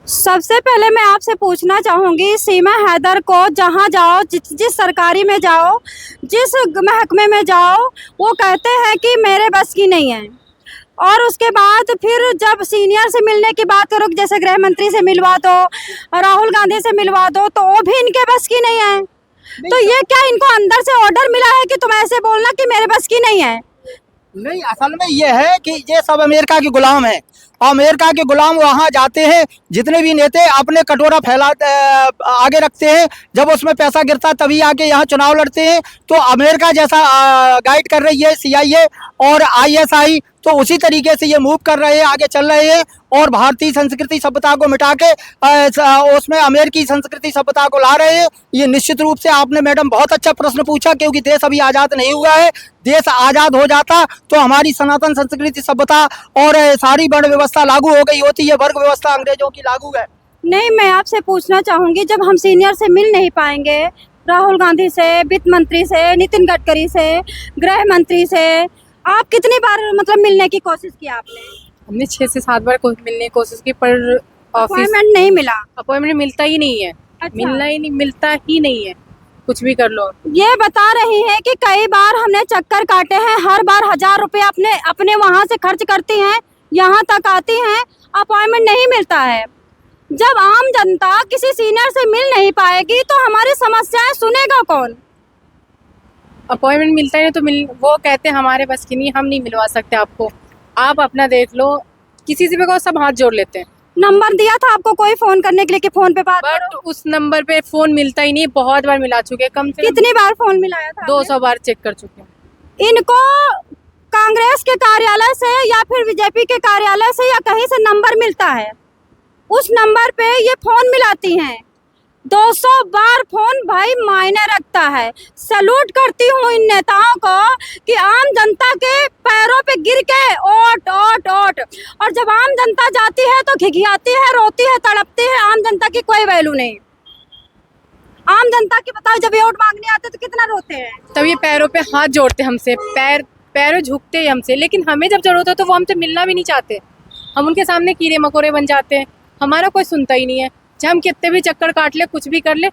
सबसे पहले मैं आपसे पूछना चाहूँगी, सीमा हैदर को जहाँ जाओ, जिस सरकारी में जाओ, जिस महकमे में जाओ, वो कहते हैं कि मेरे बस की नहीं है। और उसके बाद फिर जब सीनियर से मिलने की बात करो, जैसे गृह मंत्री से मिलवा दो, राहुल गांधी से मिलवा दो, तो वो भी इनके बस की नहीं है। तो ये क्या इनको अंदर से ऑर्डर मिला है कि तुम ऐसे बोलना कि मेरे बस की नहीं है? नहीं, असल में ये है कि ये सब अमेरिका के गुलाम हैं। अमेरिका के गुलाम वहाँ जाते हैं, जितने भी नेता अपने कटोरा फैला आगे रखते हैं, जब उसमें पैसा गिरता तभी आके यहाँ चुनाव लड़ते हैं। तो अमेरिका जैसा गाइड कर रही है CIA और ISI, तो उसी तरीके से ये मूव कर रहे हैं, आगे चल रहे हैं और भारतीय संस्कृति सभ्यता को मिटा के उसमें अमेरिकी संस्कृति सभ्यता को ला रहे हैं। ये निश्चित रूप से आपने मैडम बहुत अच्छा प्रश्न पूछा, क्योंकि देश अभी आज़ाद नहीं हुआ है। देश आज़ाद हो जाता तो हमारी सनातन संस्कृति सभ्यता और सारी वर्ण व्यवस्था लागू हो गई होती है। वर्ग व्यवस्था अंग्रेजों की लागू है। नहीं, मैं आपसे पूछना चाहूँगी, जब हम सीनियर से मिल नहीं पाएंगे, राहुल गांधी से, वित्त मंत्री से, नितिन गडकरी से, गृह मंत्री से, आप कितनी बार मतलब मिलने की कोशिश की आपने? हमने 6 से 7 बार मिलने की कोशिश की, पर ऑफिस अपॉइंटमेंट नहीं मिला। अपॉइंटमेंट मिलता ही नहीं है। अच्छा। मिलता ही नहीं है, कुछ भी कर लो। ये बता रही हैं कि कई बार हमने चक्कर काटे हैं, हर बार 1000 रुपये अपने अपने वहाँ से खर्च करती हैं, यहाँ तक आती हैं, अपॉइंटमेंट नहीं मिलता है। जब आम जनता किसी सीनियर से मिल नहीं पाएगी तो हमारी समस्याएं सुनेगा कौन? अपॉइंटमेंट मिलता ही नहीं तो वो कहते हैं हमारे बस की नहीं, हम नहीं मिलवा सकते आपको, आप अपना देख लो। किसी से भी कहो, सब हाथ जोड़ लेते हैं। नंबर दिया था आपको कोई फोन करने के लिए कि फोन पे बात बट करो? उस नंबर पे फोन मिलता ही नहीं। बहुत बार मिला चुके हैं, कम से कम कितनी बार फोन मिलाया था 200 बार चेक कर चुके हैं। आपने? इनको कांग्रेस के कार्यालय से या फिर बीजेपी के कार्यालय से या कहीं से नंबर मिलता है, उस नंबर पे ये फोन मिलाती हैं। 200 बार फोन भाई मायने रखता है। सलूट करती हूँ इन नेताओं को कि आम जनता के पैरों पे गिर के ओट ओट ओट, और जब आम जनता जाती है तो घिघियाती है, रोती है, तड़पती है। आम जनता की कोई वैल्यू नहीं। आम जनता की बताओ, जब वोट मांगने आते तो कितना रोते हैं। तब ये पैरों पे हाथ जोड़ते हमसे, पैरों झुकते हैं हमसे, लेकिन हमें जब जरूरत हो तो वो हमसे मिलना भी नहीं चाहते। हम उनके सामने कीड़े मकोड़े बन जाते हैं, हमारा कोई सुनता ही नहीं है। चाहे हम कितने भी चक्कर काट ले, कुछ भी कर ले,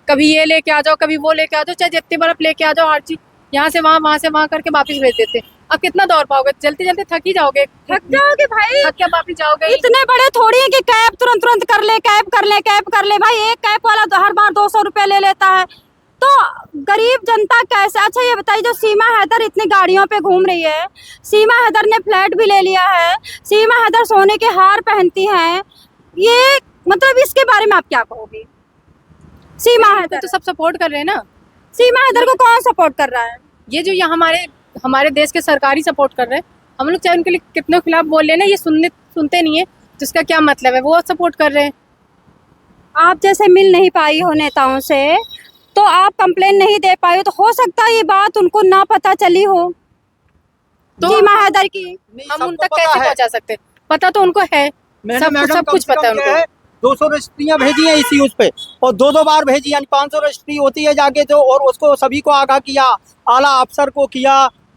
कभी ये लेके आ जाओ, कभी वो लेके आ जाओ, चाहे जितनी बर्फ लेके आ जाओ, हर चीज यहाँ से वहाँ करके वापस भेज देते। अब कितना दौड़ पाओगे? चलते चलते थक ही जाओगे। थक जाओगे भाई, थक के वापस जाओगे। इतने बड़े थोड़ी है कि कैब तुरंत तुरंत कर ले, कैब कर ले, कैब कर ले। भाई एक कैब वाला तो हर बार 200 रुपये ले लेता है, तो गरीब जनता कैसे? अच्छा ये बताइए, जो सीमा हैदर इतनी गाड़ियों पे घूम रही है, सीमा हैदर ने फ्लैट भी ले लिया है, सीमा हैदर सोने के हार पहनती हैं, ये मतलब इसके बारे में आप क्या कहोगे? सीमा हैदर तो सब सपोर्ट कर रहे हैं ना। सीमा हैदर को कौन सपोर्ट कर रहा है? ये जो यहाँ हमारे देश के सरकारी सपोर्ट कर रहे हैं। हम लोग चाहे उनके लिए कितने खिलाफ बोल रहे हैं ना, ये सुनते नहीं है, तो इसका क्या मतलब है? वो सपोर्ट कर रहे हैं। आप जैसे मिल नहीं पाई हो नेताओं से, तो आप कंप्लेन नहीं दे पाई हो, तो हो सकता है ये बात उनको ना पता चली हो तो सीमा हैदर की। हम उन तक कैसे पहुँचा सकते? पता तो उनको है, सब कुछ पता है उनको। 200 रजिस्ट्रियां भेजी हैं इसी उस पे, और 2 बार भेजी, यानी 500 रजिस्ट्री होती है जाके जो, और उसको सभी को आगाह किया, आला अफसर को किया,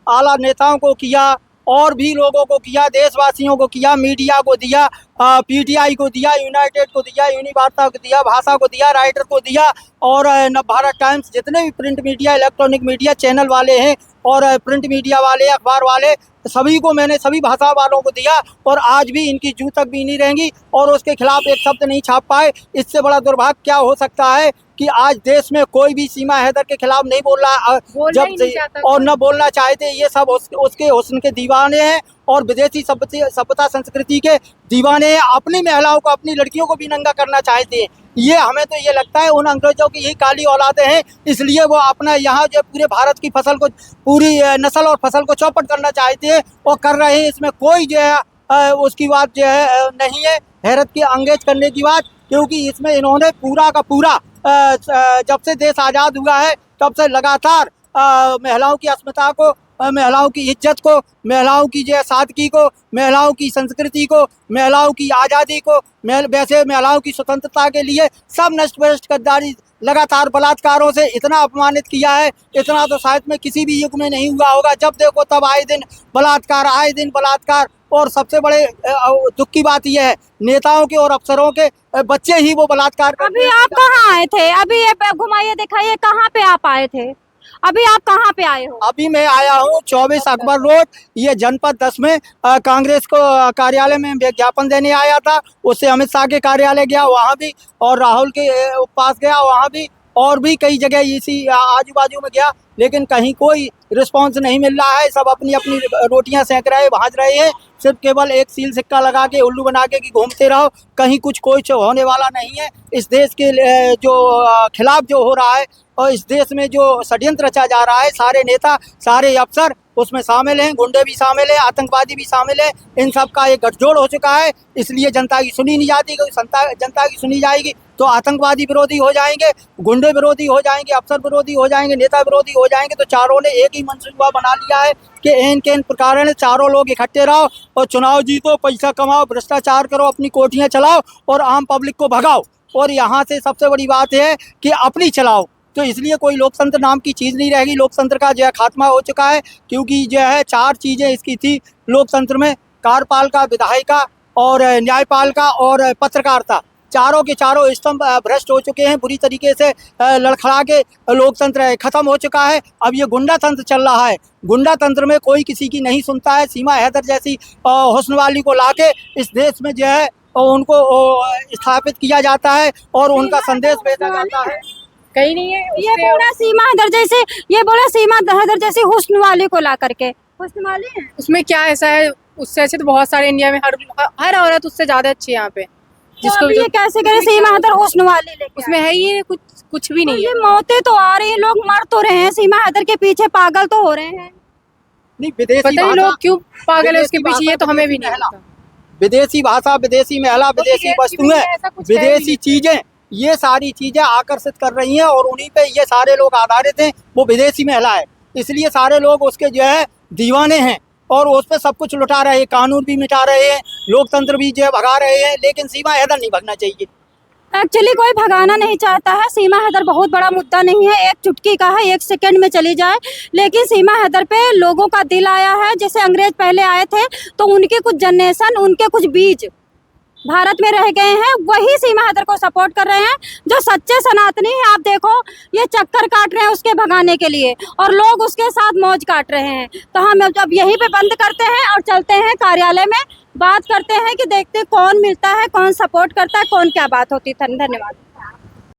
आला नेताओं को किया, और भी लोगों को किया, देशवासियों को किया, मीडिया को दिया, PTI को दिया, यूनाइटेड को दिया, यूनिवार्ता को दिया, भाषा को दिया, राइटर को दिया, और नवभारत टाइम्स, जितने भी print media, electronic media channel वाले हैं और प्रिंट मीडिया वाले, अखबार वाले, सभी को मैंने, सभी भाषा वालों को दिया, और आज भी इनकी जूं तक भी नहीं रहेंगी और उसके खिलाफ एक शब्द नहीं छाप पाए। इससे बड़ा दुर्भाग्य क्या हो सकता है कि आज देश में कोई भी सीमा हैदर के खिलाफ नहीं बोल रहा, जब से और न बोलना चाहते। ये सब उसके हुस्न के दीवाने हैं और विदेशी सभ्यता संस्कृति के दीवाने हैं। अपनी महिलाओं को, अपनी लड़कियों को भी नंगा करना चाहते हैं। ये हमें तो ये लगता है उन अंग्रेजों की ही काली औलादे हैं, इसलिए वो अपना यहाँ जो पूरे भारत की फसल को, पूरी नस्ल और फसल को चौपट करना चाहते हैं और कर रहे हैं। इसमें कोई जो है उसकी बात जो है नहीं है हैरत की अंगेज करने की बात, क्योंकि इसमें इन्होंने पूरा का पूरा जब से देश आज़ाद हुआ है तब से लगातार महिलाओं की अस्मिता को, महिलाओं की इज्जत को, महिलाओं की जो सादगी को, महिलाओं की संस्कृति को, महिलाओं की आज़ादी को, वैसे महिलाओं की स्वतंत्रता के लिए सब नष्ट भ्रष्ट गद्दारी, लगातार बलात्कारों से इतना अपमानित किया है, इतना तो शायद में किसी भी युग में नहीं हुआ होगा। जब देखो तब आए दिन बलात्कार, आए दिन बलात्कार, और सबसे बड़े दुख की बात यह है, नेताओं के और अफसरों के बच्चे ही वो बलात्कार करते अभी हैं। आप कहाँ आए थे? अभी ये घुमाइए दिखाइए, कहाँ पे आप आए थे? अभी आप कहाँ पे आए हो? अभी मैं आया हूँ 24 अकबर रोड, ये जनपद 10 में कांग्रेस को कार्यालय में विज्ञापन देने आया था। उससे अमित शाह के कार्यालय गया, वहाँ भी, और राहुल के पास गया, वहाँ भी, और भी कई जगह इसी आजू बाजू में गया, लेकिन कहीं कोई रिस्पांस नहीं मिल रहा है। सब अपनी अपनी रोटियां सेंक रहे, भाज रहे हैं, सिर्फ केवल एक सील सिक्का लगा के उल्लू बना के कि घूमते रहो, कहीं कुछ होने वाला नहीं है। इस देश के जो खिलाफ जो हो रहा है और इस देश में जो षड्यंत्र रचा जा रहा है, सारे नेता, सारे अफसर उसमें शामिल हैं, गुंडे भी शामिल हैं, आतंकवादी भी शामिल हैं। इन सब का एक गठजोड़ हो चुका है, इसलिए जनता की सुनी नहीं जाती। जनता की सुनी जाएगी तो आतंकवादी विरोधी हो जाएंगे, गुंडे विरोधी हो जाएंगे, अफसर विरोधी हो जाएंगे, नेता विरोधी हो जाएंगे। तो चारों ने एक ही मंसूबा बना लिया है कि इन प्रकार ने चारों लोग इकट्ठे रहो और चुनाव जीतो, पैसा कमाओ, भ्रष्टाचार करो, अपनी कोठियाँ चलाओ और आम पब्लिक को भगाओ। और यहाँ से सबसे बड़ी बात है कि अपनी चलाओ। तो इसलिए कोई लोकतंत्र नाम की चीज़ नहीं रहेगी। लोकतंत्र का जो है खात्मा हो चुका है, क्योंकि जो है 4 चीज़ें इसकी थी लोकतंत्र में, कार्यपालिका, विधायिका और न्यायपालिका और पत्रकारिता। चारों के चारों स्तंभ भ्रष्ट हो चुके हैं, बुरी तरीके से लड़खड़ा के लोकतंत्र खत्म हो चुका है। अब ये गुंडा तंत्र चल रहा है। गुंडा तंत्र में कोई किसी की नहीं सुनता है। सीमा हैदर जैसी हुस्न वाली को लाके इस देश में जो है उनको स्थापित किया जाता है और उनका संदेश भेजा जाता है। कहीं नहीं है। ये बोला सीमा हैदर जैसे, ये बोला सीमा हैदर जैसी हुस्न वाली को ला करके। हुस्न वाली है, उसमें क्या ऐसा है? उससे अच्छे तो बहुत सारे इंडिया में, हर औरत उससे ज्यादा अच्छी है यहाँ पे। जिसको ये कैसे करे सीमा हैदर हुस्न वाली लेके? उसमें है ही कुछ भी नहीं है। ये मौतें तो आ रही हैं, लोग मर तो रहे हैं, सीमा हैदर के पीछे पागल तो हो रहे हैं। नहीं, विदेशी पता नहीं लोग क्यों पागल है उसके पीछे, ये तो हमें भी नहीं महिला, पता। विदेशी भाषा, विदेशी महिला, विदेशी वस्तुएं, विदेशी चीजें, ये सारी चीजें आकर्षित कर रही हैं और उन्हीं पे ये सारे लोग आधारित हैं। वो विदेशी महिला है, इसलिए सारे लोग उसके जो है दीवाने हैं और उस पर सब कुछ लुटा रहे हैं, कानून भी मिटा रहे हैं, लोकतंत्र भी जो है भगा रहे हैं। लेकिन सीमा हैदर नहीं भगना चाहिए। एक्चुअली कोई भगाना नहीं चाहता है। सीमा हैदर बहुत बड़ा मुद्दा नहीं है, एक चुटकी का है, 1 सेकंड में चली जाए। लेकिन सीमा हैदर पे लोगों का दिल आया है। जैसे अंग्रेज पहले आए थे तो उनके कुछ जनरेशन, उनके कुछ बीज भारत में रह गए हैं, वही सीमा हैदर को सपोर्ट कर रहे हैं। जो सच्चे सनातनी हैं, आप देखो ये चक्कर काट रहे हैं उसके भगाने के लिए और लोग उसके साथ मौज काट रहे हैं। तो हम अब यहीं पे बंद करते हैं और चलते हैं कार्यालय में, बात करते हैं कि देखते कौन मिलता है, कौन सपोर्ट करता है, कौन क्या बात होती है। धन्यवाद।